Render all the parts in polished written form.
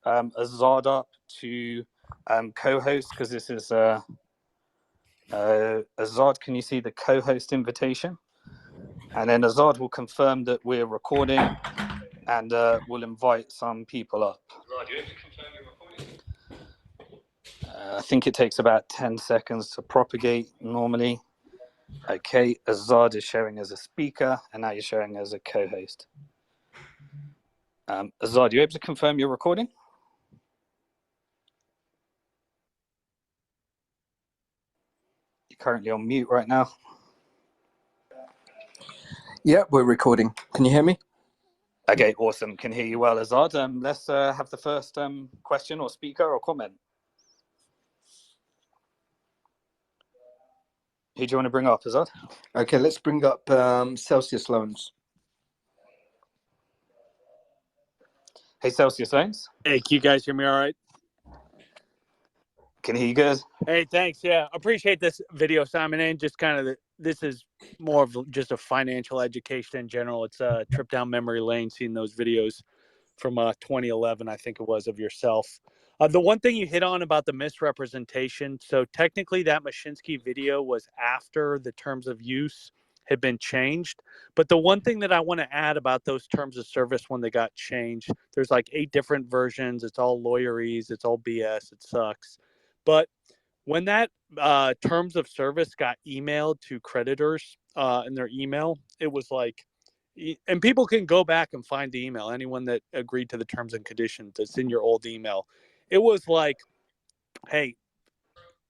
Azad up to co-host, because this is Azad, can you see the co-host invitation? And then Azad will confirm that we're recording, and we'll invite some people up. Azad, you able to confirm you're recording? I think it takes about 10 seconds to propagate normally. Okay, Azad is showing as a speaker, and now you're showing as a co-host. Azad, you able to confirm you're recording? You're currently on mute right now. Yeah, we're recording. Can you hear me? Okay, awesome. Can hear you well, Azad. Let's have the first question or speaker or comment. Who do you want to bring up, Azad? Okay, let's bring up Celsius Loans. Hey, Celsius Loans. Hey, can you guys hear me all right? Can hear you good. Hey, thanks. Yeah, appreciate this video, Simon. And just kind of this is more of just a financial education in general. It's a trip down memory lane, seeing those videos from 2011, I think it was, of yourself. The one thing you hit on about the misrepresentation, so technically that Mashinsky video was after the terms of use had been changed. But the one thing that I want to add about those terms of service when they got changed, there's like 8 different versions. It's all lawyerese. It's all BS. It sucks. But when that terms of service got emailed to creditors in their email, it was like, and people can go back and find the email, anyone that agreed to the terms and conditions, it's in your old email. It was like, hey,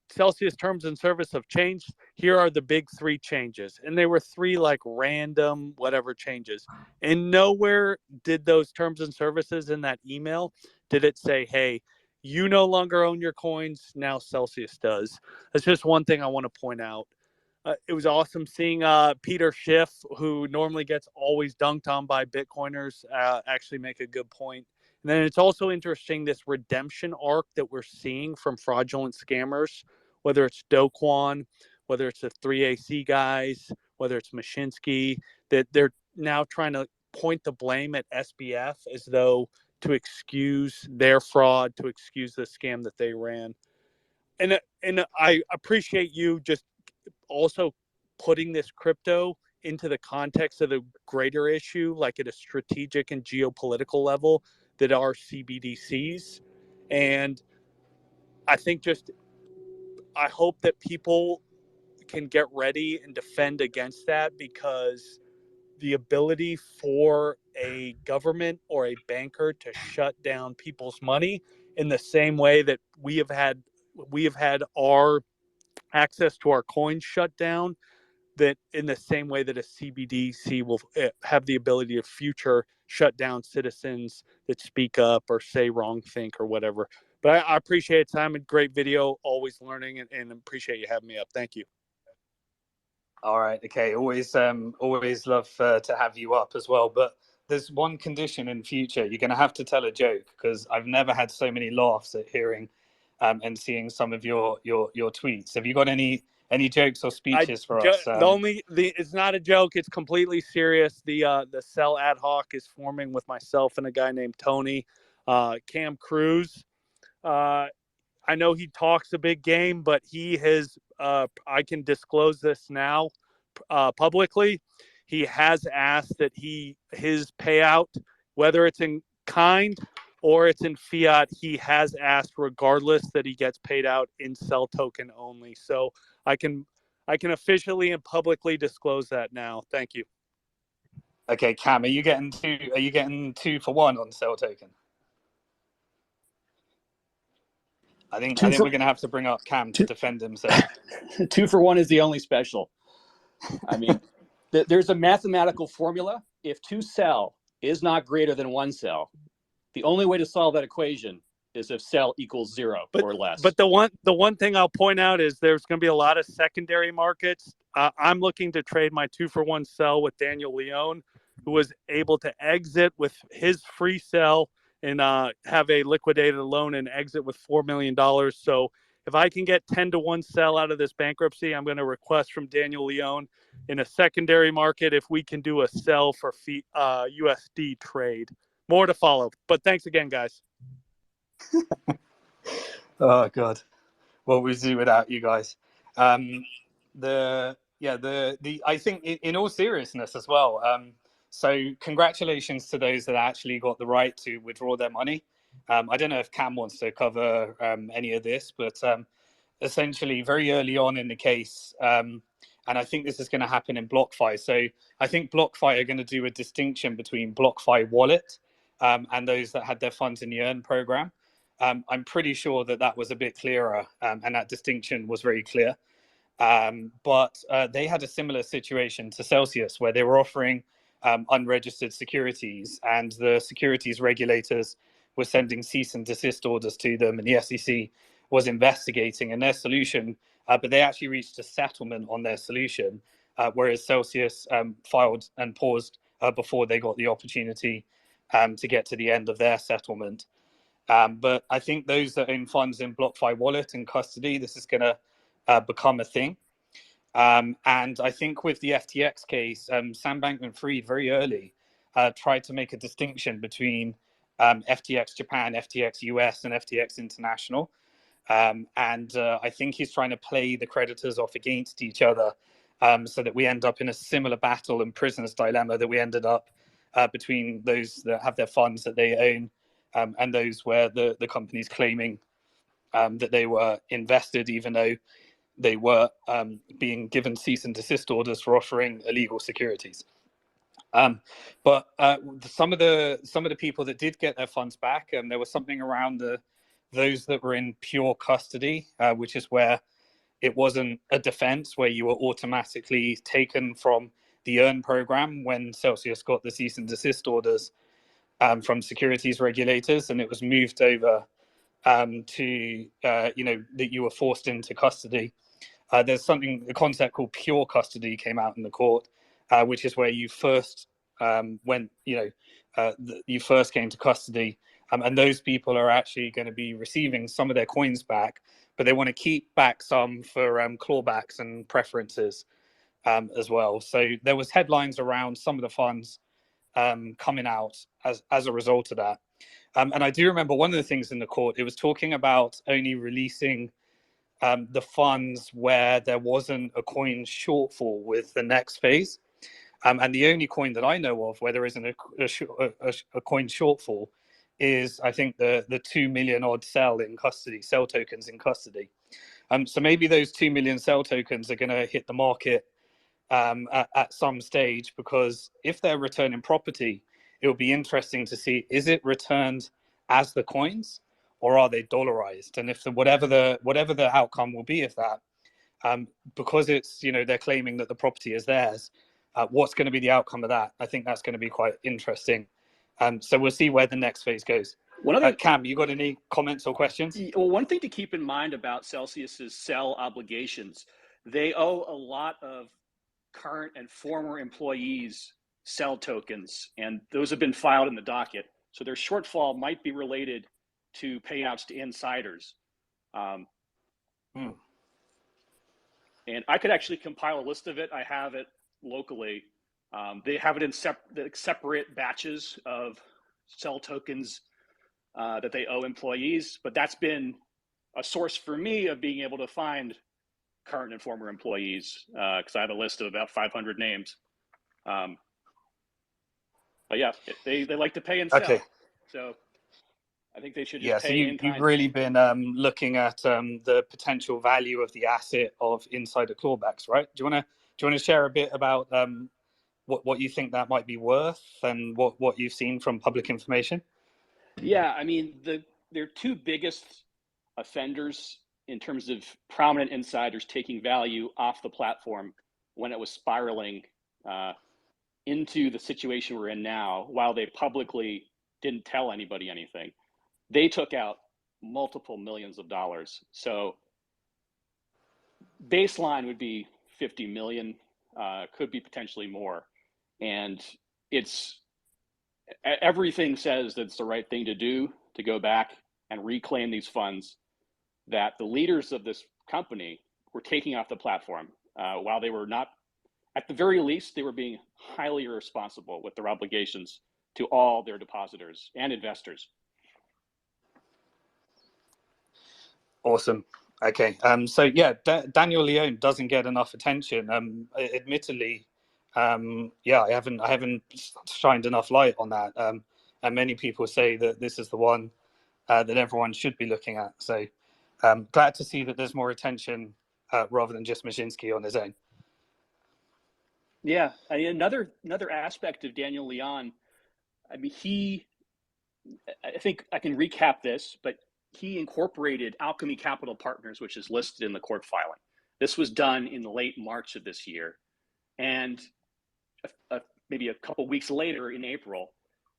Celsius terms and service have changed. Here are the big 3 changes. And they were 3 like random whatever changes. And nowhere did those terms and services in that email, did it say, hey, you no longer own your coins, now Celsius does. That's just one thing I want to point out. It was awesome seeing Peter Schiff, who normally gets always dunked on by Bitcoiners, actually make a good point. And then it's also interesting, this redemption arc that we're seeing from fraudulent scammers, whether it's Do Kwon, whether it's the 3AC guys, whether it's Mashinsky, that they're now trying to point the blame at SBF as though to excuse their fraud, to excuse the scam that they ran. And I appreciate you just also putting this crypto into the context of the greater issue, like at a strategic and geopolitical level, that are CBDCs. And I think I hope that people can get ready and defend against that, because the ability for a government or a banker to shut down people's money in the same way that we have had our access to our coins shut down, that in the same way that a CBDC will have the ability to future shut down citizens that speak up or say wrong think or whatever. But I appreciate it, Simon. Great video, always learning, and appreciate you having me up. Thank you. All right. Okay. Always love to have you up as well. But there's one condition in future. You're going to have to tell a joke, because I've never had so many laughs at hearing and seeing some of your tweets. Have you got any jokes or speeches for us? It's not a joke. It's completely serious. The Cell ad hoc is forming with myself and a guy named Tony, Cam Cruz. I know he talks a big game, but he has, I can disclose this now publicly. He has asked that his payout, whether it's in kind or it's in fiat, he has asked regardless that he gets paid out in Cell token only. So I can officially and publicly disclose that now. Thank you. Okay, Cam, are you getting 2 for 1 on Cell token? I think we're going to have to bring up Cam to defend himself. 2 for 1 is the only special. I mean, there's a mathematical formula. If 2 cell is not greater than 1 cell, the only way to solve that equation is if cell equals 0 or less. But the one thing I'll point out is there's going to be a lot of secondary markets. I'm looking to trade my 2 for 1 cell with Daniel Leone, who was able to exit with his free cell and have a liquidated loan and exit with $4 million. So if I can get 10 to 1 sell out of this bankruptcy, I'm going to request from Daniel Leone in a secondary market if we can do a sell for USD trade. More to follow. But thanks again, guys. Oh God, what would we do without you guys? The I think in all seriousness as well. So congratulations to those that actually got the right to withdraw their money. I don't know if Cam wants to cover any of this, but essentially very early on in the case, and I think this is going to happen in BlockFi. So I think BlockFi are going to do a distinction between BlockFi wallet and those that had their funds in the Earn program. I'm pretty sure that that was a bit clearer, and that distinction was very clear. But they had a similar situation to Celsius, where they were offering unregistered securities, and the securities regulators were sending cease and desist orders to them, and the SEC was investigating. And their solution, but they actually reached a settlement on their solution, whereas Celsius filed and paused before they got the opportunity to get to the end of their settlement. But I think those that own funds in BlockFi wallet and custody, this is going to become a thing. And I think with the FTX case, Sam Bankman-Fried very early tried to make a distinction between FTX Japan, FTX US, and FTX International. And I think he's trying to play the creditors off against each other, so that we end up in a similar battle and prisoner's dilemma that we ended up between those that have their funds that they own and those where the company's claiming that they were invested, even though they were being given cease and desist orders for offering illegal securities. But some of the people that did get their funds back, there was something around those that were in pure custody, which is where it wasn't a defense, where you were automatically taken from the Earn program when Celsius got the cease and desist orders from securities regulators, and it was moved over to that you were forced into custody. There's a concept called pure custody came out in the court, which is where you first you first came to custody, and those people are actually going to be receiving some of their coins back, but they want to keep back some for clawbacks and preferences as well. So there was headlines around some of the funds coming out as a result of that. And I do remember one of the things in the court, it was talking about only releasing the funds where there wasn't a coin shortfall with the next phase. And the only coin that I know of where there isn't a coin shortfall is, I think, the 2 million odd cell tokens in custody. So maybe those 2 million cell tokens are going to hit the market at some stage, because if they're returning property, it will be interesting to see, is it returned as the coins or are they dollarized? And if whatever the outcome will be of that, because it's, they're claiming that the property is theirs, what's going to be the outcome of that? I think that's going to be quite interesting. So we'll see where the next phase goes. Cam, you got any comments or questions? Well, one thing to keep in mind about Celsius's cell obligations, they owe a lot of current and former employees cell tokens, and those have been filed in the docket. So their shortfall might be related to payouts to insiders. And I could actually compile a list of it. I have it locally. They have it in separate batches of cell tokens that they owe employees, but that's been a source for me of being able to find current and former employees, because I have a list of about 500 names. But yeah, they like to pay and sell. Okay. So I think they should just pay in kind. You've really been looking at the potential value of the asset of insider clawbacks, right? Do you want to share a bit about what you think that might be worth and what you've seen from public information? Yeah, I mean, their two biggest offenders in terms of prominent insiders taking value off the platform when it was spiraling into the situation we're in now, while they publicly didn't tell anybody anything, they took out multiple millions of dollars. So baseline would be 50 million, could be potentially more. And everything says that it's the right thing to do to go back and reclaim these funds that the leaders of this company were taking off the platform, while they were not, at the very least, they were being highly irresponsible with their obligations to all their depositors and investors. Awesome. Okay. So yeah, Daniel Leone doesn't get enough attention. Admittedly, yeah, I haven't shined enough light on that. And many people say that this is the one that everyone should be looking at. So glad to see that there's more attention rather than just Mashinsky on his own. Yeah, another aspect of Daniel Leon. I mean, I think I can recap this, but he incorporated Alchemy Capital Partners, which is listed in the court filing. This was done in late March of this year, and maybe a couple weeks later, in April,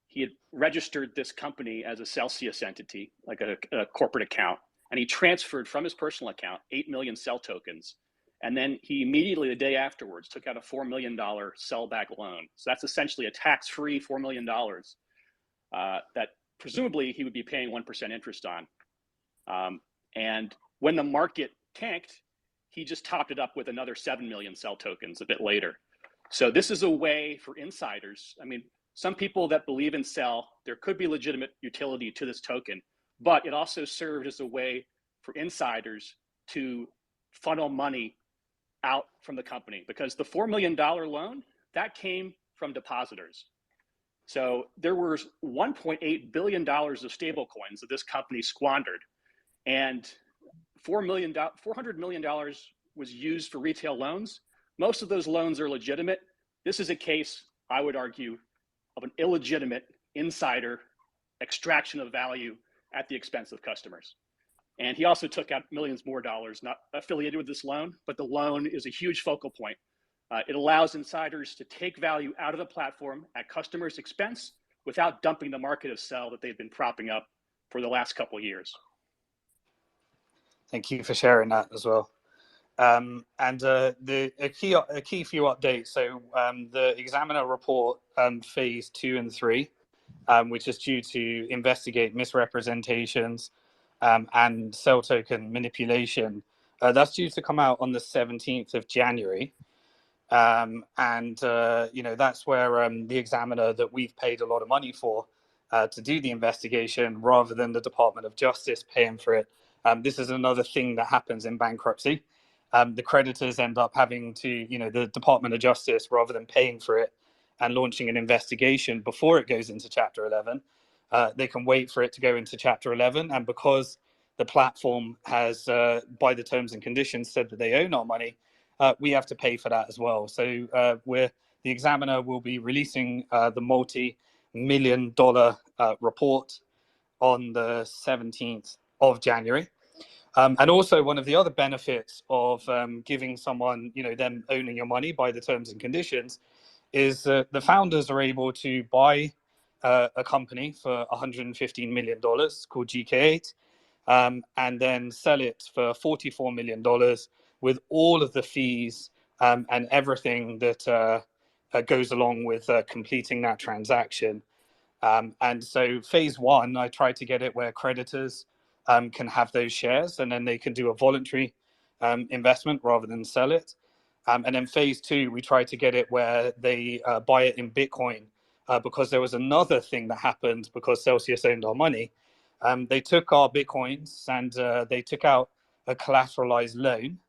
he had registered this company as a Celsius entity, like a corporate account, and he transferred from his personal account 8 million Cell tokens. And then he immediately, the day afterwards, took out a $4 million Cell-back loan. So that's essentially a tax-free $4 million that presumably he would be paying 1% interest on. And when the market tanked, he just topped it up with another 7 million Cell tokens a bit later. So this is a way for insiders. I mean, some people that believe in Cell, there could be legitimate utility to this token, but it also served as a way for insiders to funnel money out from the company, because the $4 million loan, that came from depositors. So there was $1.8 billion of stable coins that this company squandered, and $400 million was used for retail loans. Most of those loans are legitimate. This is a case, I would argue, of an illegitimate insider extraction of value at the expense of customers. And he also took out millions more dollars, not affiliated with this loan, but the loan is a huge focal point. It allows insiders to take value out of the platform at customers' expense without dumping the market of Cell that they've been propping up for the last couple of years. Thank you for sharing that as well. And a key few updates. So the Examiner report phase 2 and 3, which is due to investigate misrepresentations and Cell token manipulation. That's due to come out on the 17th of January. That's where the Examiner that we've paid a lot of money for to do the investigation, rather than the Department of Justice paying for it. This is another thing that happens in bankruptcy. The creditors end up having to, the Department of Justice, rather than paying for it and launching an investigation before it goes into Chapter 11, they can wait for it to go into Chapter 11. And because the platform has, by the terms and conditions, said that they own our money, we have to pay for that as well. So the Examiner will be releasing the multi-million-dollar report on the 17th of January. And also, one of the other benefits of giving someone, them owning your money by the terms and conditions, is the founders are able to buy a company for $115 million called GK8, and then sell it for $44 million with all of the fees and everything that goes along with completing that transaction. And so phase 1, I tried to get it where creditors can have those shares, and then they can do a voluntary investment rather than sell it. And then phase 2, we tried to get it where they buy it in Bitcoin, because there was another thing that happened because Celsius owned our money. They took our Bitcoins and they took out a collateralized loan,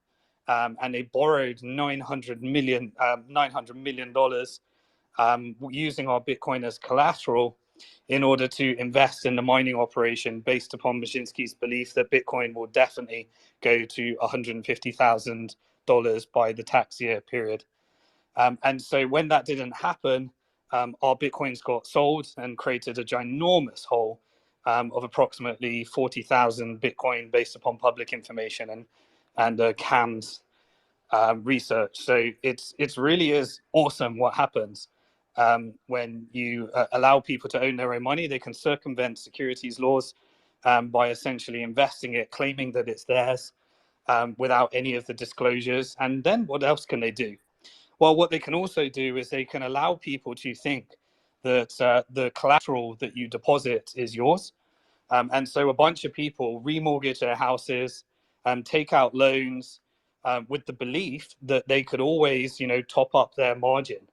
and they borrowed $900 million using our Bitcoin as collateral in order to invest in the mining operation, based upon Mashinsky's belief that Bitcoin will definitely go to $150,000 by the tax year period. And so when that didn't happen, our Bitcoins got sold and created a ginormous hole of approximately 40,000 Bitcoin based upon public information and CAM's research. So it's really is awesome what happens when you allow people to own their own money. They can circumvent securities laws by essentially investing it, claiming that it's theirs without any of the disclosures. And then what else can they do? Well, what they can also do is they can allow people to think that the collateral that you deposit is yours. And so a bunch of people remortgage their houses, take out loans with the belief that they could always, top up their margin.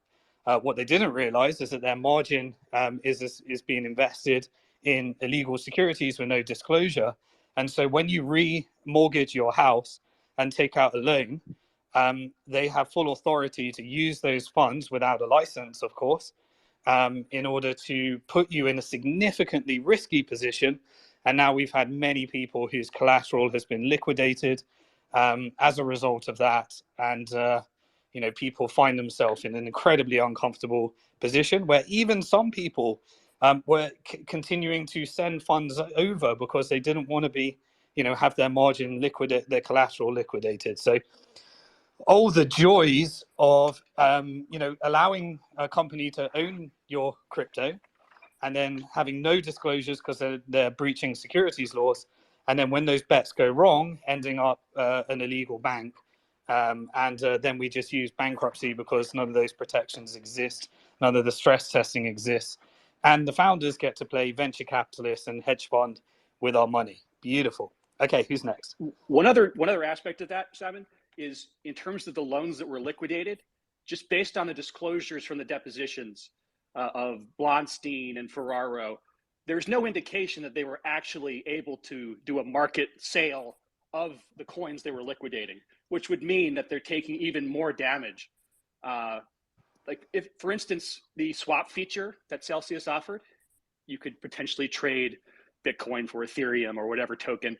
What they didn't realize is that their margin is being invested in illegal securities with no disclosure. And so when you remortgage your house and take out a loan, they have full authority to use those funds without a license, of course, in order to put you in a significantly risky position. And now we've had many people whose collateral has been liquidated as a result of that. And, people find themselves in an incredibly uncomfortable position where even some people were continuing to send funds over because they didn't want to be, have their margin liquidate, their collateral liquidated. So all the joys of, allowing a company to own your crypto and then having no disclosures because they're breaching securities laws. And then when those bets go wrong, ending up an illegal bank. And then we just use bankruptcy because none of those protections exist. None of the stress testing exists. And the founders get to play venture capitalists and hedge fund with our money. Beautiful. Okay, who's next? One other aspect of that, Simon, is in terms of the loans that were liquidated, just based on the disclosures from the depositions of Blonstein and Ferraro, there's no indication that they were actually able to do a market sale of the coins they were liquidating, which would mean that they're taking even more damage. Like if, for instance, the swap feature that Celsius offered, you could potentially trade Bitcoin for Ethereum or whatever token.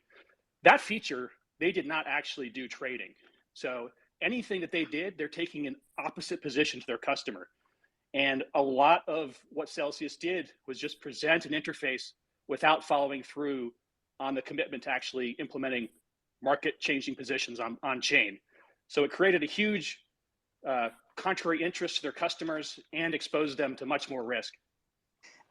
That feature, they did not actually do trading. So anything that they did, they're taking an opposite position to their customer. And a lot of what Celsius did was just present an interface without following through on the commitment to actually implementing market-changing positions on chain. So it created a huge contrary interest to their customers and exposed them to much more risk.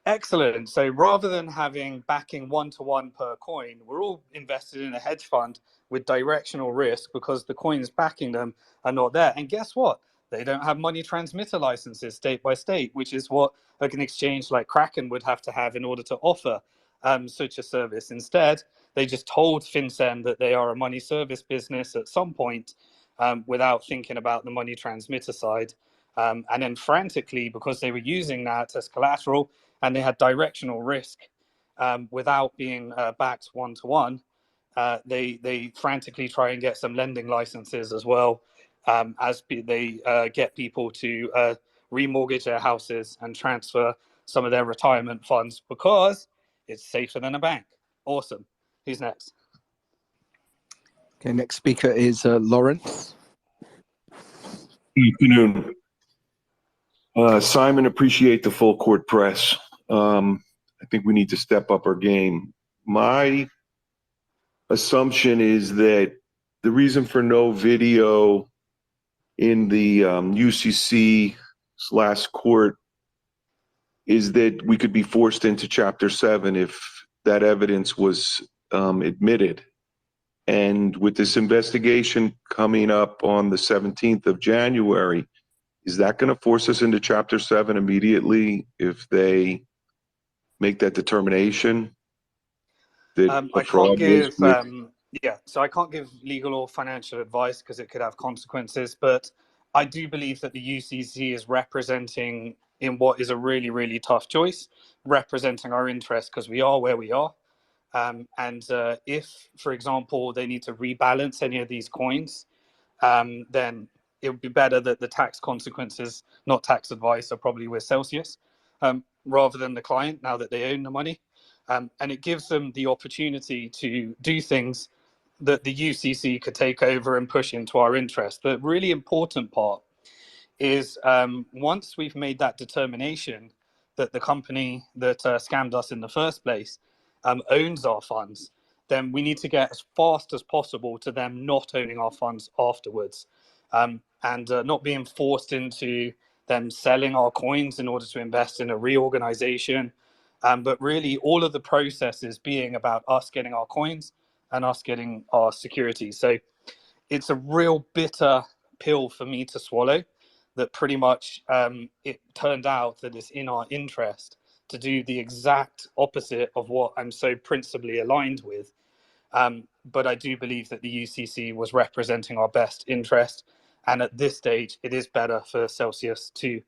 Excellent. So rather than having backing 1-to-1 per coin, we're all invested in a hedge fund with directional risk because the coins backing them are not there. And guess what? They don't have money transmitter licenses state by state, which is what an exchange like Kraken would have to have in order to offer such a service. Instead, they just told FinCEN that they are a money service business at some point without thinking about the money transmitter side. And then frantically, because they were using that as collateral, and they had directional risk without being backed 1-to-1. They frantically try and get some lending licenses as well as they get people to remortgage their houses and transfer some of their retirement funds because it's safer than a bank. Awesome. Who's next? Okay, next speaker is Lawrence. Good afternoon. Simon, appreciate the full court press. I think we need to step up our game. My assumption is that the reason for no video in the UCC/court is that we could be forced into Chapter 7 if that evidence was admitted. And with this investigation coming up on the 17th of January, is that going to force us into Chapter 7 immediately if they make that determination? That I can't give, so I can't give legal or financial advice because it could have consequences, but I do believe that the UCC is representing in what is a really, really tough choice, representing our interests because we are where we are. And if, for example, they need to rebalance any of these coins, then it would be better that the tax consequences, not tax advice, are probably with Celsius rather than the client now that they own the money. And it gives them the opportunity to do things that the UCC could take over and push into our interest. The really important part is once we've made that determination that the company that scammed us in the first place owns our funds, then we need to get as fast as possible to them not owning our funds afterwards and not being forced into them selling our coins in order to invest in a reorganization. But really all of the processes being about us getting our coins and us getting our securities. So it's a real bitter pill for me to swallow that pretty much it turned out that it's in our interest to do the exact opposite of what I'm so principally aligned with. But I do believe that the UCC was representing our best interest. And at this stage, it is better for Celsius to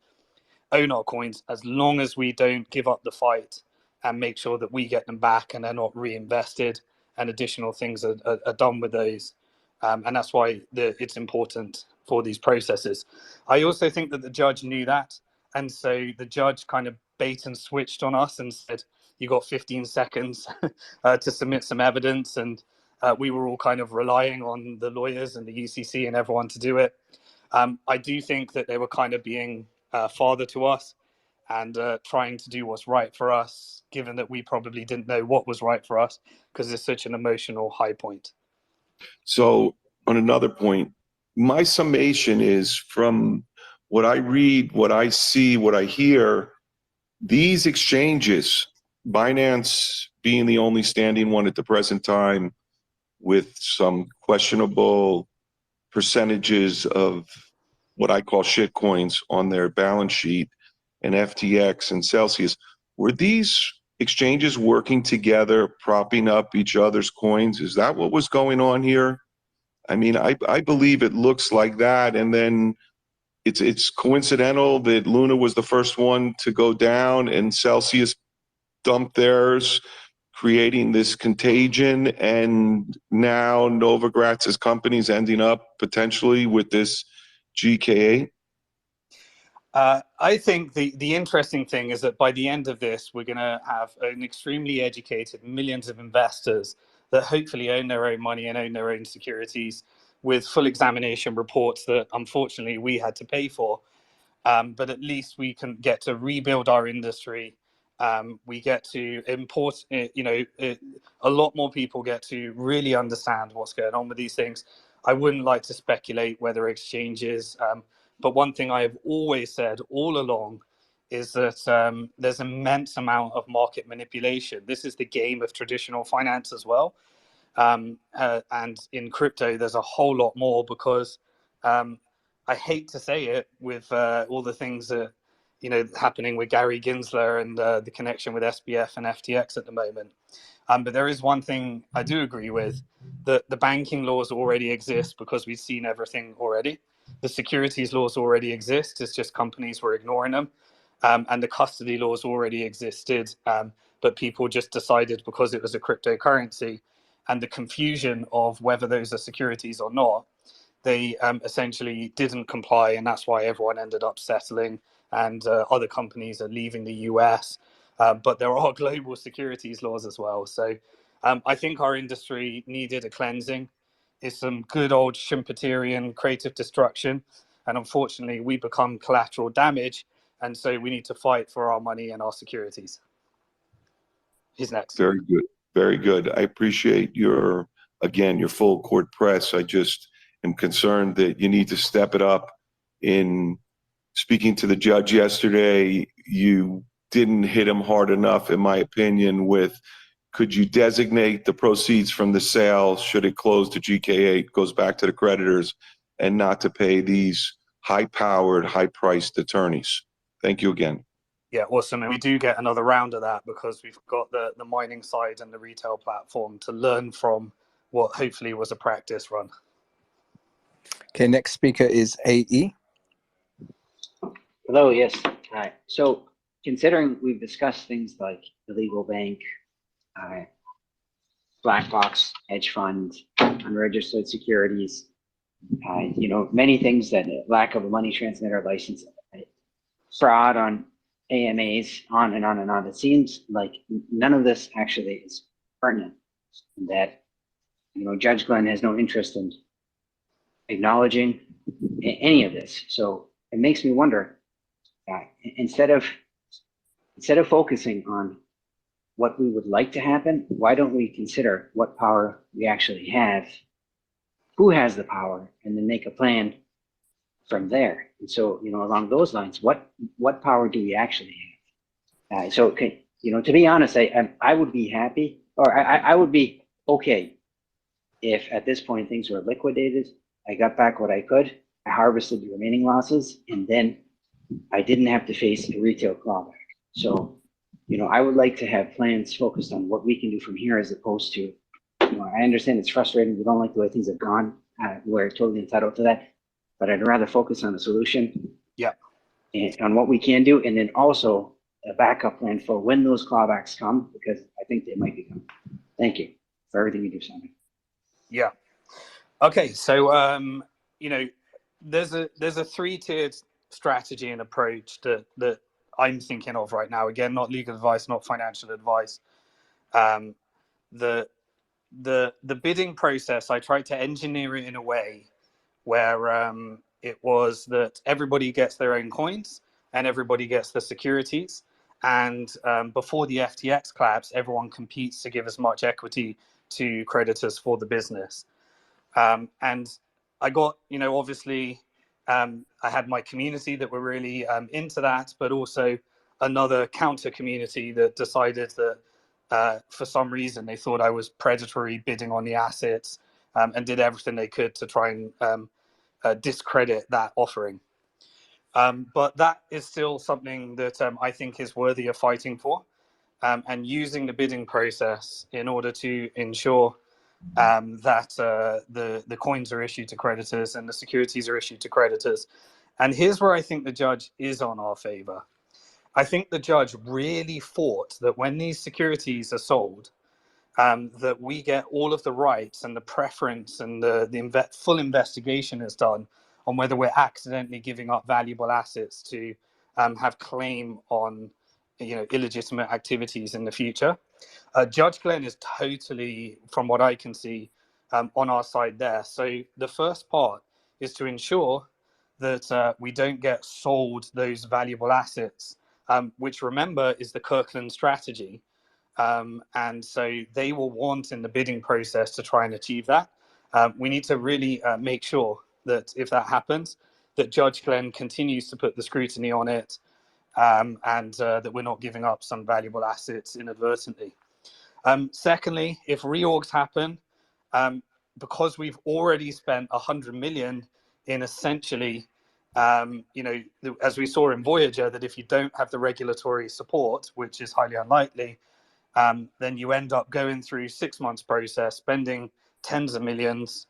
own our coins as long as we don't give up the fight and make sure that we get them back and they're not reinvested and additional things are done with those. And that's why it's important for these processes. I also think that the judge knew that. And so the judge kind of bait and switched on us and said, you got 15 seconds to submit some evidence. And we were all kind of relying on the lawyers and the UCC and everyone to do it. I do think that they were kind of being father to us and trying to do what's right for us, given that we probably didn't know what was right for us because it's such an emotional high point. So on another point, my summation is from what I read, what I see, what I hear, these exchanges, Binance being the only standing one at the present time with some questionable percentages of what I call shit coins on their balance sheet, and FTX and Celsius, were these exchanges working together, propping up each other's coins? Is that what was going on here? I mean, I believe it looks like that. And then it's coincidental that Luna was the first one to go down and Celsius dumped theirs, creating this contagion. And now Novogratz's company's ending up potentially with this GKA. I think the interesting thing is that by the end of this, we're going to have an extremely educated millions of investors that hopefully own their own money and own their own securities with full examination reports that unfortunately we had to pay for. But at least we can get to rebuild our industry. We get to import, a lot more people get to really understand what's going on with these things. I wouldn't like to speculate whether exchanges, but one thing I have always said all along is that there's an immense amount of market manipulation. This is the game of traditional finance as well. And in crypto, there's a whole lot more because I hate to say it with all the things that, happening with Gary Gensler and the connection with SBF and FTX at the moment. But there is one thing I do agree with, that the banking laws already exist because we've seen everything already. The securities laws already exist. It's just companies were ignoring them. And the custody laws already existed. But people just decided because it was a cryptocurrency and the confusion of whether those are securities or not, they essentially didn't comply. And that's why everyone ended up settling and other companies are leaving the US. But there are global securities laws as well. So I think our industry needed a cleansing. It's some good old Schumpeterian creative destruction. And unfortunately, we become collateral damage. And so we need to fight for our money and our securities. Who's next? Very good. Very good. I appreciate your full court press. I just am concerned that you need to step it up. In speaking to the judge yesterday, you didn't hit him hard enough, in my opinion, with could you designate the proceeds from the sale, should it close to GK8, goes back to the creditors, and not to pay these high-powered, high-priced attorneys. Thank you again. Yeah, awesome. And we do get another round of that because we've got the mining side and the retail platform to learn from what hopefully was a practice run. Okay, next speaker is AE. Hello, yes. Hi. So considering we've discussed things like illegal bank, black box, hedge funds, unregistered securities, many things that lack of a money transmitter license, fraud on AMAs, on and on and on. It seems like none of this actually is pertinent, and that, Judge Glenn has no interest in acknowledging any of this. So it makes me wonder, instead of focusing on what we would like to happen, why don't we consider what power we actually have, who has the power, and then make a plan from there. And so, along those lines, what power do we actually have? To be honest, I would be happy, or I would be okay if at this point things were liquidated, I got back what I could, I harvested the remaining losses, and then I didn't have to face a retail clawback. So, I would like to have plans focused on what we can do from here, as opposed to, I understand it's frustrating. We don't like the way things have gone. We're totally entitled to that, but I'd rather focus on the solution. Yeah. And on what we can do, and then also a backup plan for when those clawbacks come, because I think they might be coming. Thank you. for everything you do, Simon. Yeah. Okay. So, there's a three-tiered strategy and approach that I'm thinking of right now. Again, not legal advice, not financial advice. Um, the the bidding process, I tried to engineer it in a way where it was that everybody gets their own coins and everybody gets the securities. And before the FTX collapse, everyone competes to give as much equity to creditors for the business. And I got, obviously, I had my community that were really into that, but also another counter community that decided that for some reason they thought I was predatory bidding on the assets, and did everything they could to try and discredit that offering. But that is still something that I think is worthy of fighting for, and using the bidding process in order to ensure that the coins are issued to creditors and the securities are issued to creditors. And here's where I think the judge is on our favor. I think the judge really fought that when these securities are sold, that we get all of the rights and the preference, and the full investigation is done on whether we're accidentally giving up valuable assets to have claim on illegitimate activities in the future. Judge Glenn is totally, from what I can see, on our side there. So the first part is to ensure that we don't get sold those valuable assets, which, remember, is the Kirkland strategy. And so they will want in the bidding process to try and achieve that. We need to really make sure that if that happens, that Judge Glenn continues to put the scrutiny on it, and that we're not giving up some valuable assets inadvertently. Secondly, if reorgs happen, because we've already spent 100 million in essentially, as we saw in Voyager, that if you don't have the regulatory support, which is highly unlikely, then you end up going through 6 months process, spending tens of millions,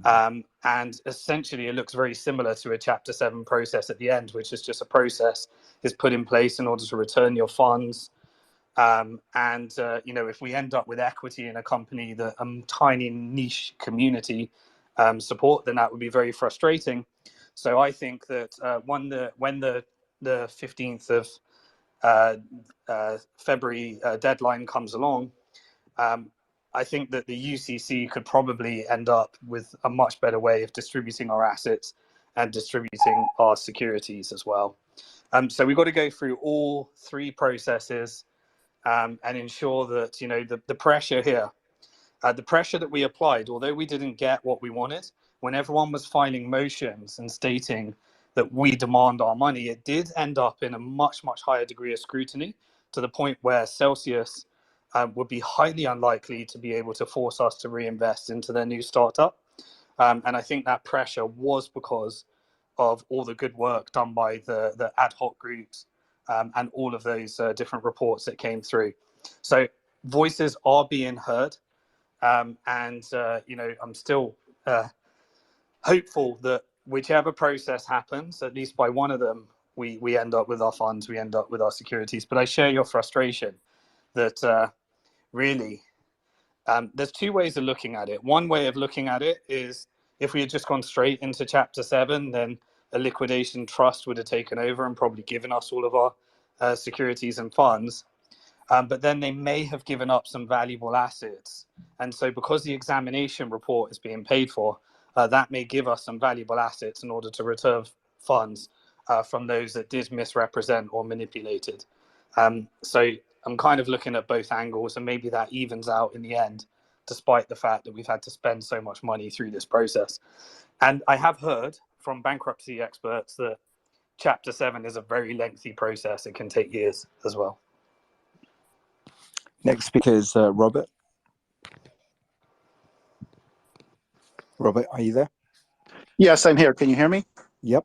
and essentially it looks very similar to a Chapter 7 process at the end, which is just a process is put in place in order to return your funds. If we end up with equity in a company that a tiny niche community support, then that would be very frustrating. So I think that when the 15th of February deadline comes along, I think that the UCC could probably end up with a much better way of distributing our assets and distributing our securities as well. So we've got to go through all three processes, and ensure that the pressure here, the pressure that we applied, although we didn't get what we wanted, when everyone was filing motions and stating that we demand our money, it did end up in a much, much higher degree of scrutiny, to the point where Celsius would be highly unlikely to be able to force us to reinvest into their new startup. And I think that pressure was because of all the good work done by the ad hoc groups, and all of those different reports that came through. So voices are being heard, and I'm still hopeful that whichever process happens, at least by one of them, we end up with our funds, we end up with our securities. But I share your frustration that really, there's two ways of looking at it. One way of looking at it is, if we had just gone straight into Chapter 7, then a liquidation trust would have taken over and probably given us all of our securities and funds. But then they may have given up some valuable assets. And so because the examination report is being paid for, that may give us some valuable assets in order to return funds from those that did misrepresent or manipulated. So I'm kind of looking at both angles, and maybe that evens out in the end, despite the fact that we've had to spend so much money through this process. And I have heard from bankruptcy experts that Chapter 7 is a very lengthy process. It can take years as well. Next speaker is Robert. Robert, are you there? Yes, I'm here. Can you hear me? Yep.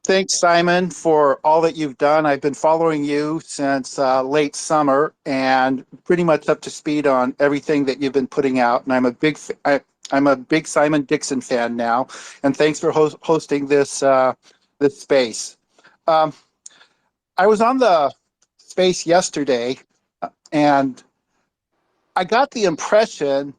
Thanks, Simon, for all that you've done. I've been following you since late summer and pretty much up to speed on everything that you've been putting out. And I'm a big Simon Dixon fan now. And thanks for hosting this this space. I was on the space yesterday, and I got the impression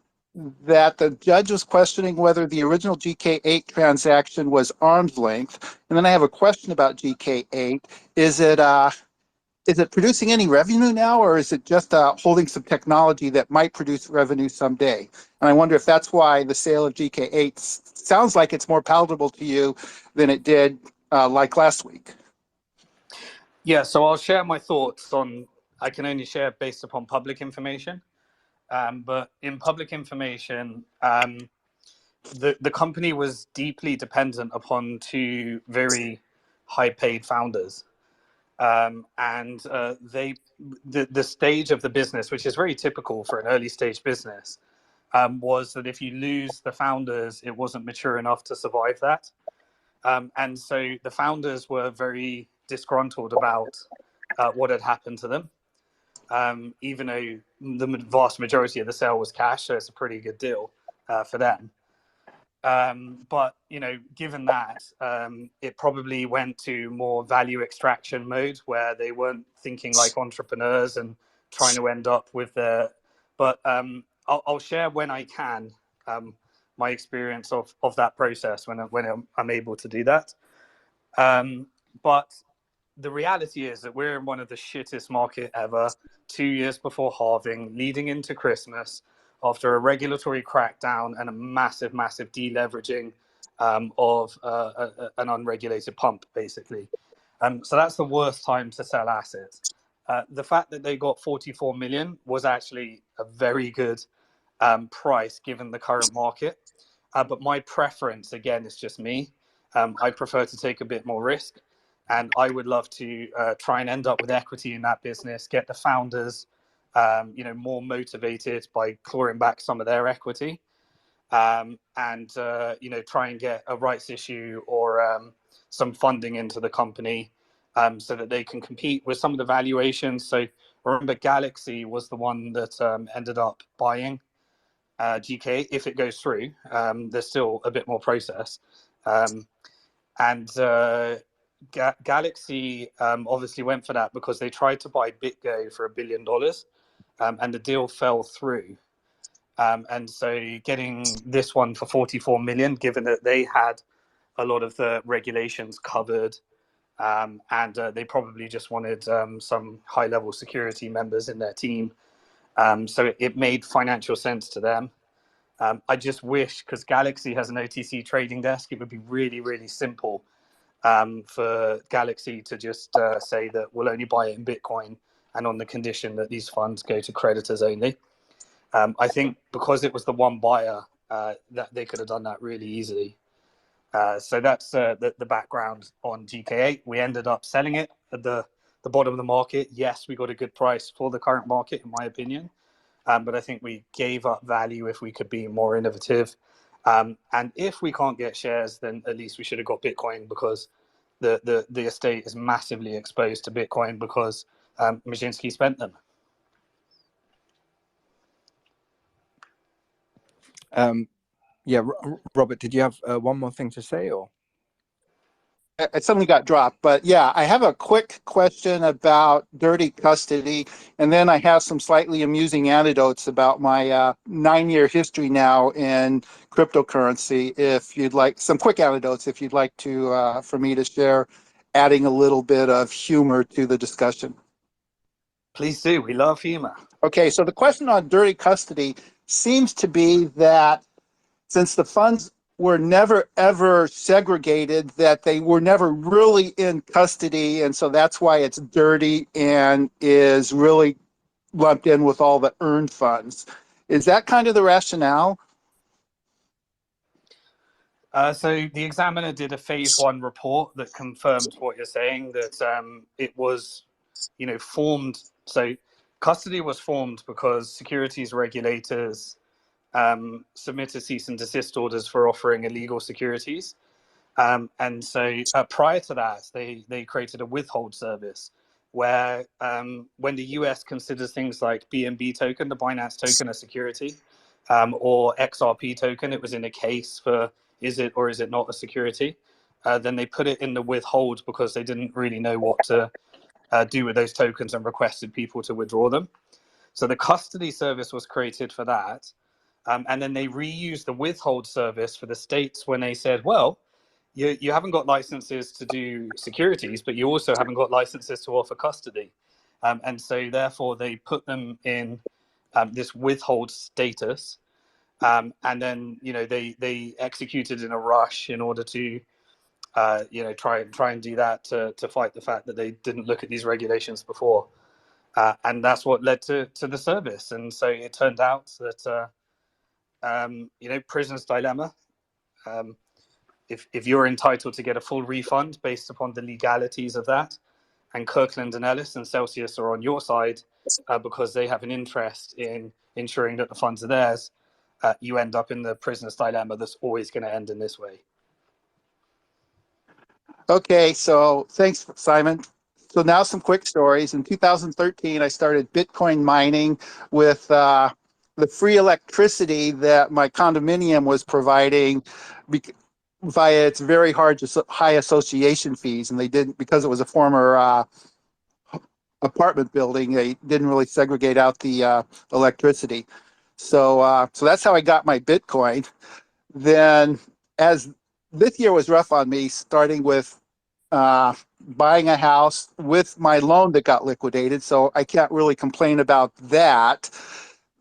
that the judge was questioning whether the original GK8 transaction was arm's length. And then I have a question about GK8. Is it producing any revenue now, or is it just holding some technology that might produce revenue someday? And I wonder if that's why the sale of GK8 sounds like it's more palatable to you than it did like last week. Yeah, so I'll share my thoughts on. I can only share based upon public information, but in public information, the company was deeply dependent upon two very high-paid founders. And the stage of the business, which is very typical for an early stage business, was that if you lose the founders, it wasn't mature enough to survive that. And so the founders were very disgruntled about what had happened to them, even though the vast majority of the sale was cash, so it's a pretty good deal for them. But given that, it probably went to more value extraction mode where they weren't thinking like entrepreneurs and trying to end up with their. But I'll share when I can my experience of that process when I'm able to do that. But the reality is that we're in one of the shittest market ever. 2 years before halving, leading into Christmas, after a regulatory crackdown and a massive deleveraging of an unregulated pump, basically. So that's the worst time to sell assets. The fact that they got 44 million was actually a very good price given the current market. But my preference, again, is just me. I prefer to take a bit more risk. And I would love to try and end up with equity in that business, get the founders, more motivated by clawing back some of their equity, and try and get a rights issue or some funding into the company, so that they can compete with some of the valuations. So remember, Galaxy was the one that ended up buying GK. If it goes through, there's still a bit more process, and Galaxy obviously went for that because they tried to buy BitGo for $1 billion, and the deal fell through. And so getting this one for 44 million, given that they had a lot of the regulations covered, and they probably just wanted some high-level security members in their team. So it made financial sense to them. I just wish, because Galaxy has an OTC trading desk, it would be really, really simple for Galaxy to just say that we'll only buy it in Bitcoin and on the condition that these funds go to creditors only. I think because it was the one buyer, that they could have done that really easily. So that's the background on GK8. We ended up selling it at the bottom of the market. Yes, we got a good price for the current market, in my opinion. But I think we gave up value if we could be more innovative. And if we can't get shares, then at least we should have got Bitcoin, because the estate is massively exposed to Bitcoin because Majinsky spent them. Yeah, Robert, did you have one more thing to say, or? It suddenly got dropped, but yeah, I have a quick question about dirty custody, and then I have some slightly amusing anecdotes about my 9-year history now in cryptocurrency. If you'd like some quick anecdotes, if you'd like to, for me to share, adding a little bit of humor to the discussion. Please do. We love humor. Okay, so the question on dirty custody seems to be that since the funds were never ever segregated, that they were never really in custody, and so that's why it's dirty and is really lumped in with all the earned funds. Is that kind of the rationale? So the examiner did a phase 1 report that confirmed what you're saying, that it was, formed. So custody was formed because securities regulators submitted cease and desist orders for offering illegal securities. And so prior to that, they created a withhold service where when the US considers things like BNB token, the Binance token, a security, or XRP token, it was in a case for is it or is it not a security, then they put it in the withhold because they didn't really know what to do with those tokens and requested people to withdraw them. So the custody service was created for that. And then they reused the withhold service for the states when they said, well, you haven't got licenses to do securities, but you also haven't got licenses to offer custody. And so therefore they put them in this withhold status. And then, they executed in a rush in order to, try and do that to fight the fact that they didn't look at these regulations before. And that's what led to the service. And so it turned out that, prisoner's dilemma. If you're entitled to get a full refund based upon the legalities of that, and Kirkland and Ellis and Celsius are on your side because they have an interest in ensuring that the funds are theirs, you end up in the prisoner's dilemma that's always going to end in this way. Okay, so thanks, Simon. So now some quick stories. In 2013, I started Bitcoin mining with the free electricity that my condominium was providing via its very high association fees. And they didn't, because it was a former apartment building, they didn't really segregate out the electricity. So that's how I got my Bitcoin. Then, as this year was rough on me, starting with buying a house with my loan that got liquidated, so I can't really complain about that.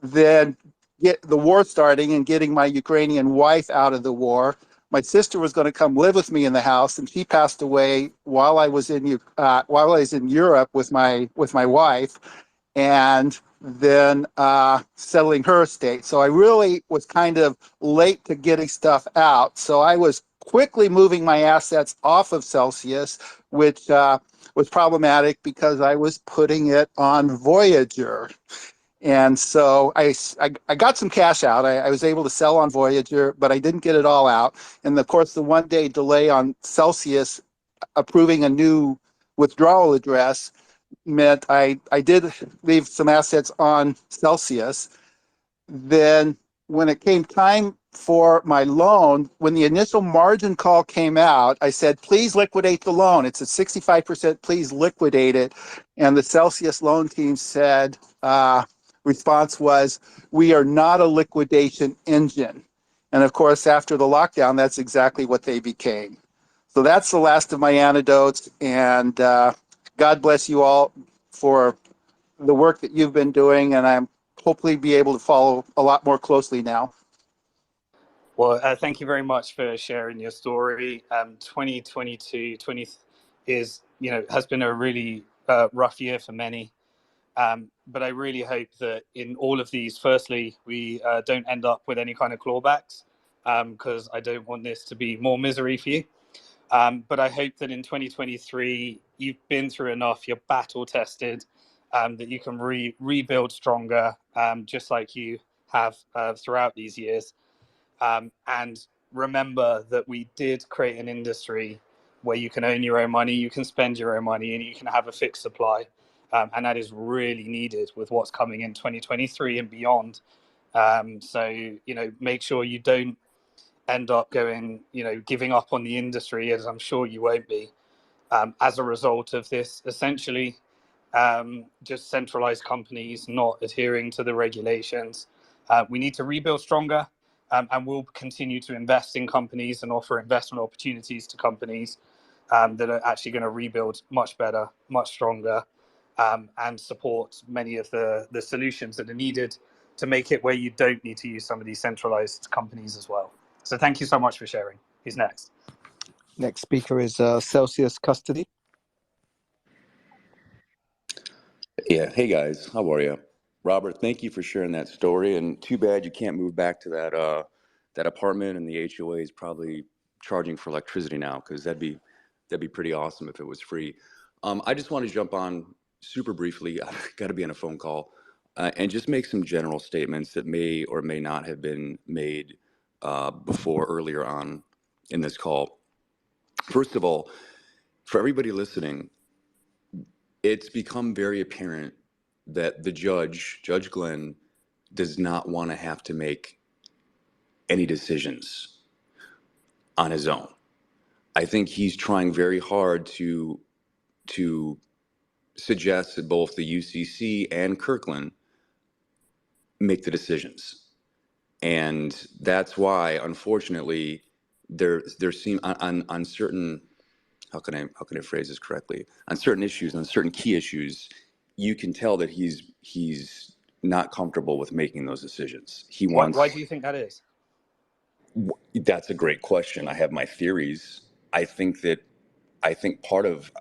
Then get the war starting and getting my Ukrainian wife out of the war. My sister was going to come live with me in the house, and she passed away while I was in Europe with my wife, and then settling her estate. So I really was kind of late to getting stuff out. So I was quickly moving my assets off of Celsius, which was problematic because I was putting it on Voyager. And so I got some cash out. I was able to sell on Voyager, but I didn't get it all out. And of course, the 1-day delay on Celsius approving a new withdrawal address meant I did leave some assets on Celsius. Then when it came time for my loan, when the initial margin call came out, I said, please liquidate the loan. It's at 65%, please liquidate it. And the Celsius loan team said, response was, we are not a liquidation engine. And of course, after the lockdown, that's exactly what they became. So that's the last of my anecdotes. And God bless you all for the work that you've been doing. And I'm hopefully be able to follow a lot more closely now. Well, thank you very much for sharing your story. 2022 has been a really rough year for many. But I really hope that in all of these, firstly, we don't end up with any kind of clawbacks, because I don't want this to be more misery for you. But I hope that in 2023, you've been through enough, you're battle tested, that you can rebuild stronger, just like you have throughout these years. And remember that we did create an industry where you can own your own money, you can spend your own money, and you can have a fixed supply. And that is really needed with what's coming in 2023 and beyond. So, make sure you don't end up giving up on the industry, as I'm sure you won't be, as a result of this essentially just centralized companies not adhering to the regulations. We need to rebuild stronger, and we'll continue to invest in companies and offer investment opportunities to companies that are actually going to rebuild much better, much stronger, and support many of the solutions that are needed to make it where you don't need to use some of these centralized companies as well. So thank you so much for sharing. Who's next? Next speaker is Celsius Custody. Yeah. Hey guys, how are you? Robert, thank you for sharing that story. And too bad you can't move back to that apartment, and the HOA is probably charging for electricity now, because that'd be pretty awesome if it was free. I just want to jump on super briefly. I've got to be on a phone call, and just make some general statements that may or may not have been made before earlier on in this call. First of all, for everybody listening, it's become very apparent that the Judge Glenn, does not want to have to make any decisions on his own. I think he's trying very hard to suggest that both the UCC and Kirkland make the decisions. And that's why, unfortunately, there seem on certain, how can I phrase this correctly? On certain issues, on certain key issues, you can tell that he's not comfortable with making those decisions. He wants. Why do you think that is? That's a great question. I have my theories. I think part of,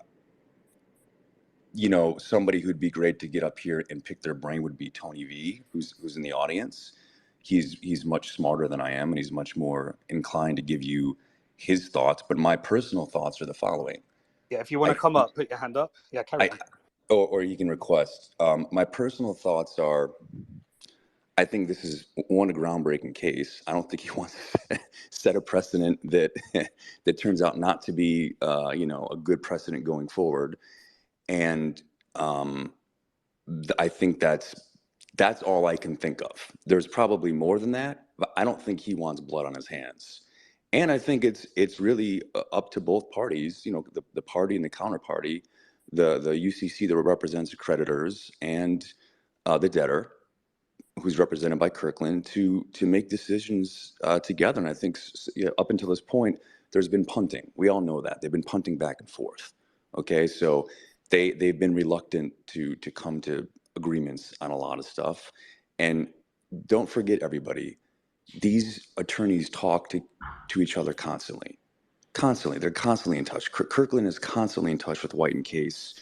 somebody who'd be great to get up here and pick their brain would be Tony V, who's in the audience. He's much smarter than I am, and he's much more inclined to give you his thoughts. But my personal thoughts are the following. Yeah, if you want to come up, put your hand up. Yeah, carry on. Or you can request. My personal thoughts are, I think this is a groundbreaking case. I don't think he wants to set a precedent that turns out not to be, a good precedent going forward. And I think that's all I can think of. There's probably more than that, but I don't think he wants blood on his hands. And I think it's really up to both parties, the party and the counterparty, the UCC that represents the creditors and the debtor, who's represented by Kirkland, to make decisions together. And I think up until this point, there's been punting. We all know that. They've been punting back and forth. Okay, so they've been reluctant to come to agreements on a lot of stuff. And don't forget, everybody, these attorneys talk to each other constantly. Constantly. They're constantly in touch. Kirkland is constantly in touch with White and Case.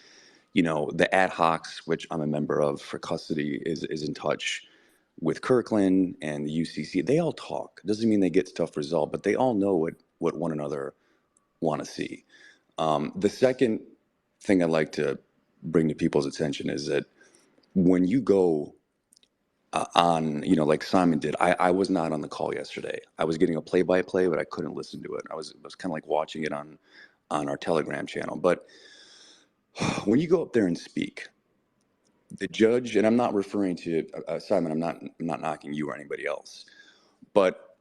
The ad hocs, which I'm a member of for custody, is in touch with Kirkland and the UCC. They all talk. Doesn't mean they get stuff resolved, but they all know what one another want to see. The second thing I'd like to bring to people's attention is that when you go on, like Simon did, I was not on the call yesterday. I was getting a play-by-play, but I couldn't listen to it. I was kind of like watching it on our Telegram channel. But when you go up there and speak, the judge, and I'm not referring to Simon, I'm not knocking you or anybody else, but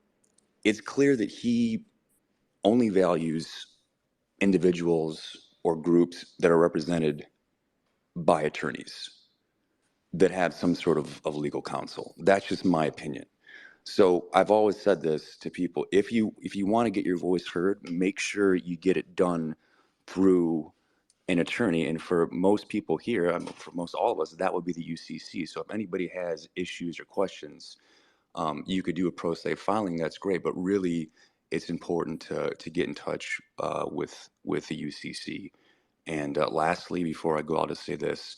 it's clear that he only values individuals or groups that are represented by attorneys that have some sort of legal counsel. That's just my opinion. So I've always said this to people: if you want to get your voice heard, make sure you get it done through an attorney. And for most people here, for most all of us, that would be the UCC. So if anybody has issues or questions, you could do a pro se filing. That's great, but really, it's important to get in touch with the UCC. And lastly, before I go, I'll just say this: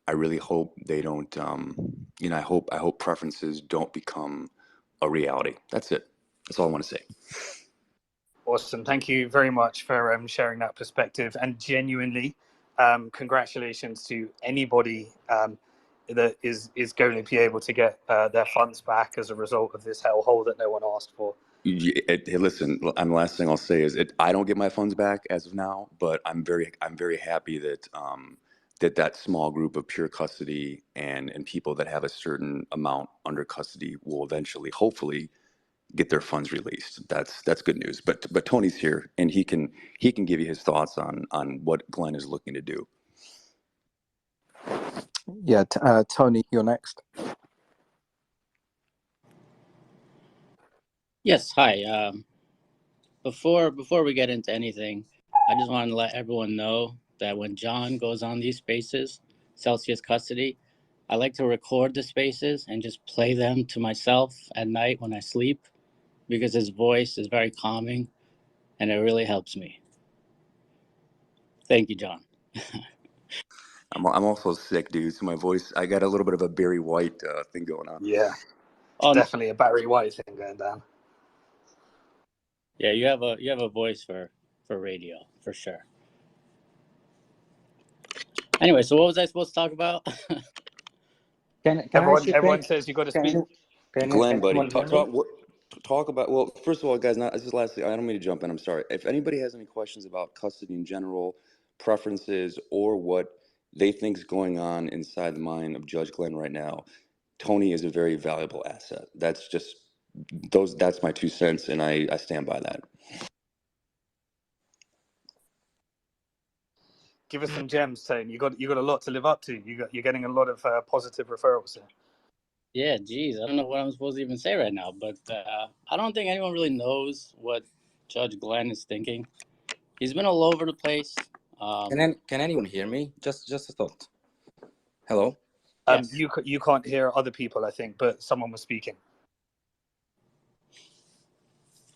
I really hope they don't. I hope preferences don't become a reality. That's it. That's all I want to say. Awesome. Thank you very much for sharing that perspective. And genuinely, congratulations to anybody that is going to be able to get their funds back as a result of this hellhole that no one asked for. Hey, listen, and the last thing I'll say is I don't get my funds back as of now, but I'm very happy that that small group of pure custody and people that have a certain amount under custody will eventually, hopefully, get their funds released. That's good news. But Tony's here, and he can give you his thoughts on what Glenn is looking to do. Yeah, Tony, you're next. Yes, hi. Before we get into anything, I just wanted to let everyone know that when John goes on these spaces, Celsius Custody, I like to record the spaces and just play them to myself at night when I sleep, because his voice is very calming and it really helps me. Thank you, John. I'm also sick, dude. So my voice, I got a little bit of a Barry White thing going on. Yeah, definitely a Barry White thing going down. Yeah, you have a voice for radio, for sure. Anyway, so what was I supposed to talk about? Everyone says you got to speak. Glenn, buddy, talk about. Well, first of all, guys, this is lastly. I don't mean to jump in. I'm sorry. If anybody has any questions about custody in general, preferences, or what they think is going on inside the mind of Judge Glenn right now, Tony is a very valuable asset. That's just That's my 2 cents, and I stand by that. Give us some gems, Tony. You got a lot to live up to. You're getting a lot of positive referrals here. Yeah, geez, I don't know what I'm supposed to even say right now, but I don't think anyone really knows what Judge Glenn is thinking. He's been all over the place. Can anyone hear me? Just a thought. Hello? Yes. You can't hear other people, I think, but someone was speaking.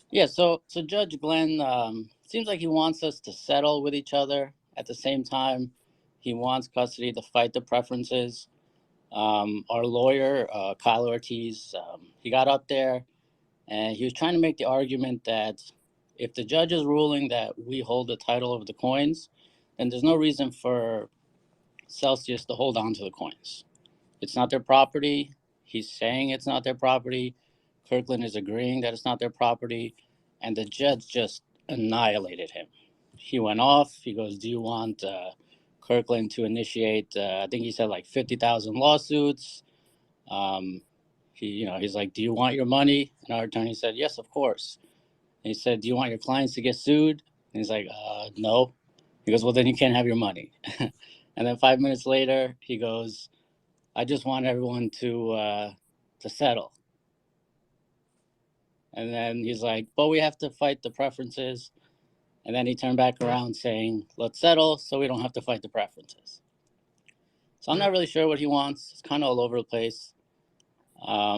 Yeah, so Judge Glenn seems like he wants us to settle with each other. At the same time, he wants custody to fight the preferences. Our lawyer, Kyle Ortiz, he got up there and he was trying to make the argument that if the judge is ruling that we hold the title of the coins, then there's no reason for Celsius to hold on to the coins. It's not their property. He's saying it's not their property. Kirkland is agreeing that it's not their property. And the judge just annihilated him. He went off. He goes, do you want Kirkland to initiate, I think he said like 50,000 lawsuits. He's like, do you want your money? And our attorney said, yes, of course. And he said, do you want your clients to get sued? And he's like, no. He goes, well, then you can't have your money. And then 5 minutes later, he goes, I just want everyone to settle. And then he's like, but we have to fight the preferences. And then he turned back around saying, let's settle so we don't have to fight the preferences. So I'm not really sure what he wants. It's kind of all over the place. I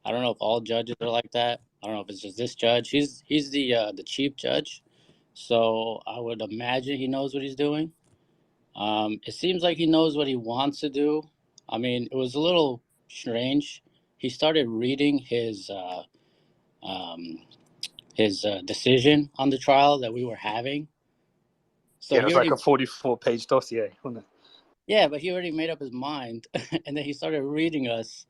don't know if all judges are like that. I don't know if it's just this judge. He's the chief judge. So I would imagine he knows what he's doing. It seems like he knows what he wants to do. I mean, it was a little strange. He started reading his decision on the trial that we were having. So yeah, it was like a 44-page dossier, wasn't it? Yeah, but he already made up his mind, and then he started reading us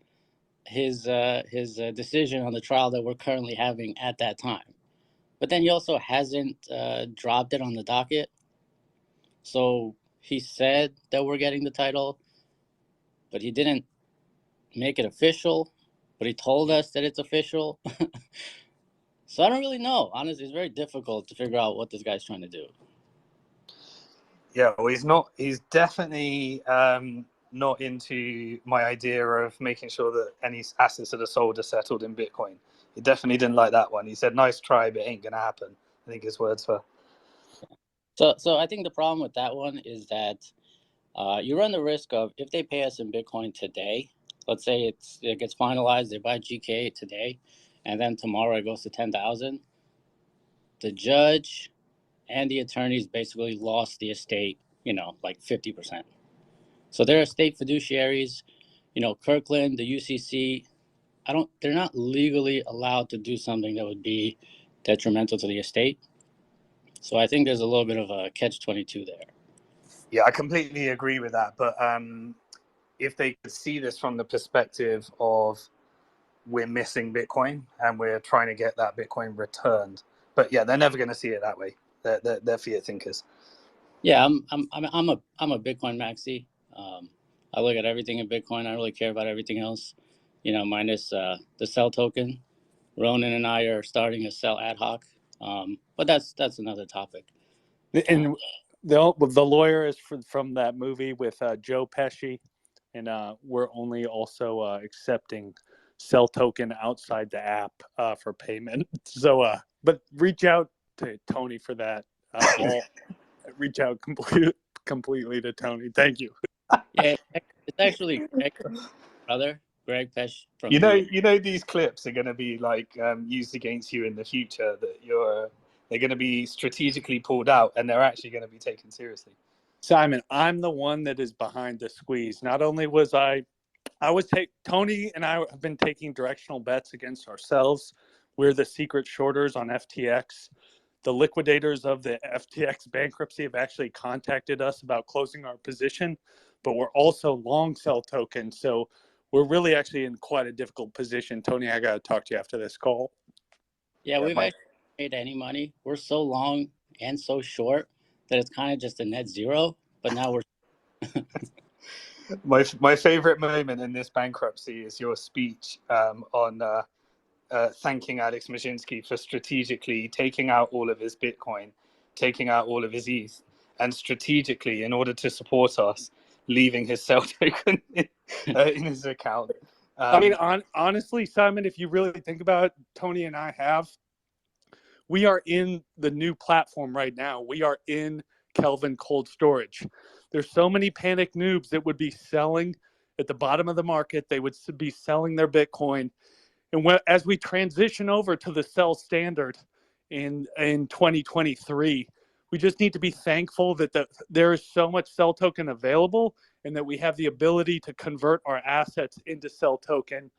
his decision on the trial that we're currently having at that time. But then he also hasn't dropped it on the docket. So he said that we're getting the title, but he didn't make it official. But he told us that it's official. So I don't really know. Honestly, it's very difficult to figure out what this guy's trying to do. Yeah, well, he's definitely not into my idea of making sure that any assets that are sold are settled in Bitcoin. He definitely didn't like that one. He said, nice try, but it ain't going to happen. I think his words were. So I think the problem with that one is that you run the risk of, if they pay us in Bitcoin today, let's say it gets finalized, they buy GK today, and then tomorrow it goes to 10,000. The judge and the attorneys basically lost the estate, like 50%. So they're estate fiduciaries. Kirkland, the UCC, they're not legally allowed to do something that would be detrimental to the estate. So I think there's a little bit of a catch-22 there. Yeah, I completely agree with that. But if they could see this from the perspective of we're missing Bitcoin and we're trying to get that Bitcoin returned. But yeah, they're never going to see it that way. They're fiat thinkers. Yeah, I'm a Bitcoin maxi. I look at everything in Bitcoin. I don't really care about everything else, minus the Cell token. Ronan and I are starting a Cell ad hoc, but that's another topic. And the lawyer is from that movie with Joe Pesci, and we're only also accepting Cell token outside the app for payment. So, but reach out to Tony for that. I'll reach out completely to Tony. Thank you. Yeah, it's actually Greg's brother, Greg Pesci from. You know these clips are going to be like used against you in the future. That they're going to be strategically pulled out, and they're actually going to be taken seriously. Simon, I'm the one that is behind the squeeze. Not only was Tony and I have been taking directional bets against ourselves. We're the secret shorters on FTX. The liquidators of the FTX bankruptcy have actually contacted us about closing our position, but we're also long Cell token. So we're really actually in quite a difficult position. Tony, I got to talk to you after this call. Yeah, we've actually made any money. We're so long and so short that it's kind of just a net zero, but now we're. My favorite moment in this bankruptcy is your speech on thanking Alex Mashinsky for strategically taking out all of his Bitcoin, taking out all of his ETH, and strategically, in order to support us, leaving his Cell token in his account. I mean, honestly, Simon, if you really think about it, Tony and I we are in the new platform right now. We are in Kelvin Cold Storage. There's so many panic noobs that would be selling at the bottom of the market. They would be selling their Bitcoin. And as we transition over to the sell standard in 2023, we just need to be thankful that there is so much sell token available and that we have the ability to convert our assets into sell token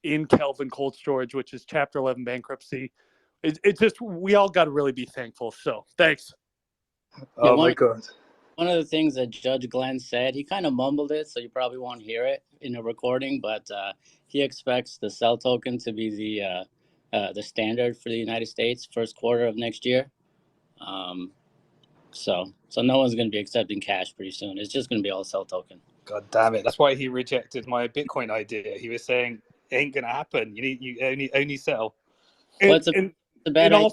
in Kelvin Cold Storage, which is Chapter 11 bankruptcy. It's just, we all got to really be thankful. So thanks. Oh my God. One of the things that Judge Glenn said, he kind of mumbled it, so you probably won't hear it in a recording, but he expects the sell token to be the standard for the United States first quarter of next year. So no one's going to be accepting cash pretty soon. It's just going to be all sell token. God damn it. That's why he rejected my Bitcoin idea. He was saying it ain't going to happen. You only sell. In all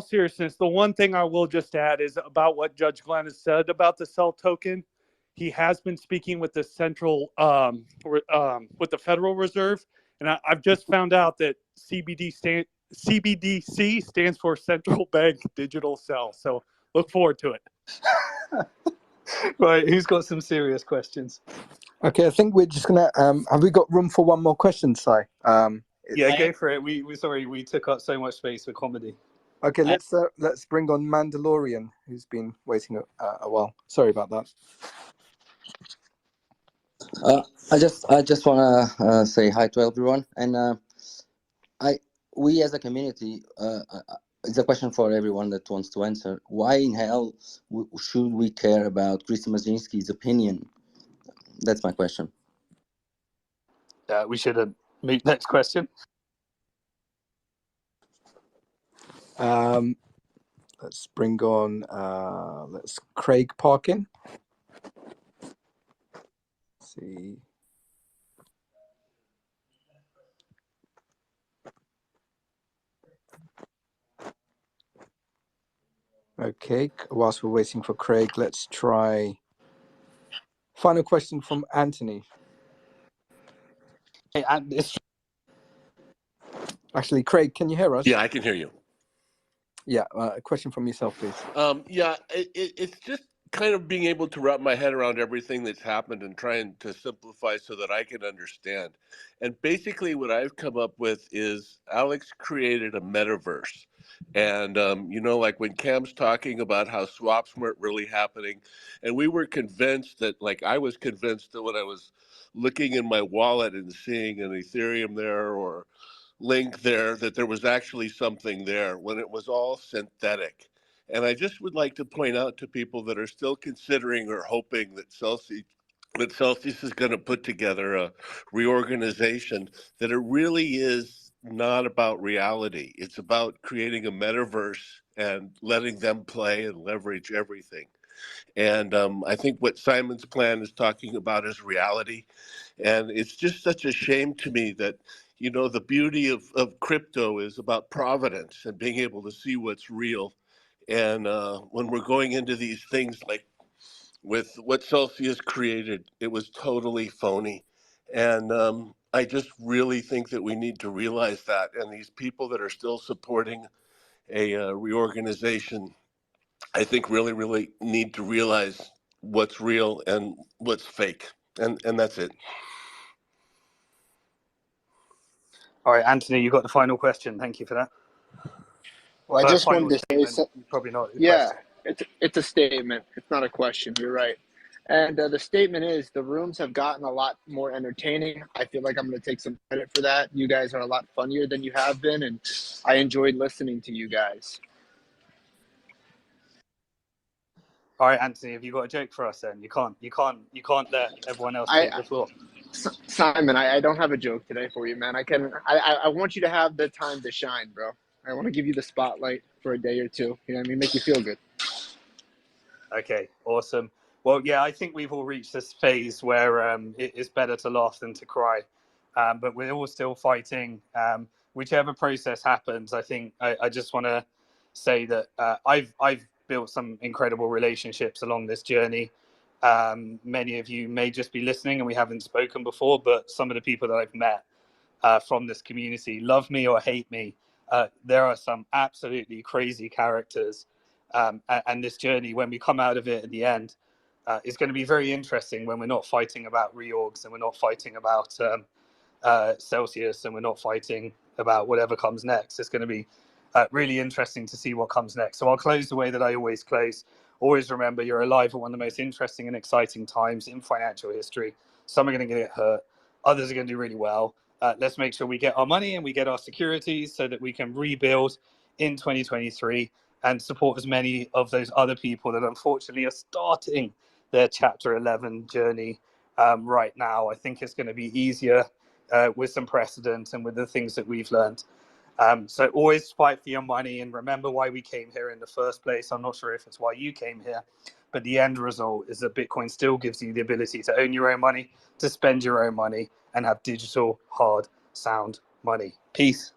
seriousness, the one thing I will just add is about what Judge Glenn has said about the sell token. He has been speaking with the with the Federal Reserve, and I've just found out that CBDC stands for Central Bank Digital Cell. So look forward to it. Right, who's got some serious questions? Okay, I think we're just gonna. Have we got room for one more question, Si? Yeah, go for it. We took up so much space for comedy. Okay, let's bring on Mandalorian, who's been waiting a while. Sorry about that. I just want to say hi to everyone, and we as a community, it's a question for everyone that wants to answer. Why in hell should we care about Chris Mazinski's opinion? That's my question. We should meet next question. Let's bring on let's Craig Parkin. Let's see. Okay, whilst we're waiting for Craig, let's try final question from Anthony. Hey, actually, Craig, can you hear us? Yeah, I can hear you. Yeah, a question from yourself, please. Yeah, it's just kind of being able to wrap my head around everything that's happened and trying to simplify so that I can understand. And basically what I've come up with is Alex created a metaverse. And, like when Cam's talking about how swaps weren't really happening, and we were convinced that, like I was convinced that when I was looking in my wallet and seeing an Ethereum there or link there, that there was actually something there when it was all synthetic. And I just would like to point out to people that are still considering or hoping that Celsius is going to put together a reorganization, that it really is not about reality. It's about creating a metaverse and letting them play and leverage everything. And I think what Simon's plan is talking about is reality. And it's just such a shame to me that, the beauty of crypto is about providence and being able to see what's real. And when we're going into these things like with what Celsius created, it was totally phony. And I just really think that we need to realize that. And these people that are still supporting a reorganization, I think really, really need to realize what's real and what's fake. And that's it. All right, Anthony, you got the final question. Thank you for that. Well, I just wanted to say, probably not. Yeah, it's a statement. It's not a question. You're right. And the statement is the rooms have gotten a lot more entertaining. I feel like I'm going to take some credit for that. You guys are a lot funnier than you have been, and I enjoyed listening to you guys. All right, Anthony, have you got a joke for us then? You can't let everyone else take the floor. Simon, I don't have a joke today for you, man. I want you to have the time to shine, bro. I want to give you the spotlight for a day or two. You know what I mean? Make you feel good. Okay, awesome. Well, yeah, I think we've all reached this phase where it's better to laugh than to cry. But we're all still fighting. Whichever process happens, I think I just want to say that I've built some incredible relationships along this journey. Many of you may just be listening and we haven't spoken before, but some of the people that I've met from this community, love me or hate me, there are some absolutely crazy characters. And this journey, when we come out of it at the end, is going to be very interesting when we're not fighting about reorgs and we're not fighting about Celsius and we're not fighting about whatever comes next. It's going to be really interesting to see what comes next. So I'll close the way that I always close. Always remember, you're alive at one of the most interesting and exciting times in financial history. Some are going to get hurt, others are going to do really well. Let's make sure we get our money and we get our securities so that we can rebuild in 2023 and support as many of those other people that unfortunately are starting their Chapter 11 journey right now. I think it's going to be easier with some precedent and with the things that we've learned. So always fight for your money and remember why we came here in the first place. I'm not sure if it's why you came here, but the end result is that Bitcoin still gives you the ability to own your own money, to spend your own money, and have digital, hard, sound money. Peace.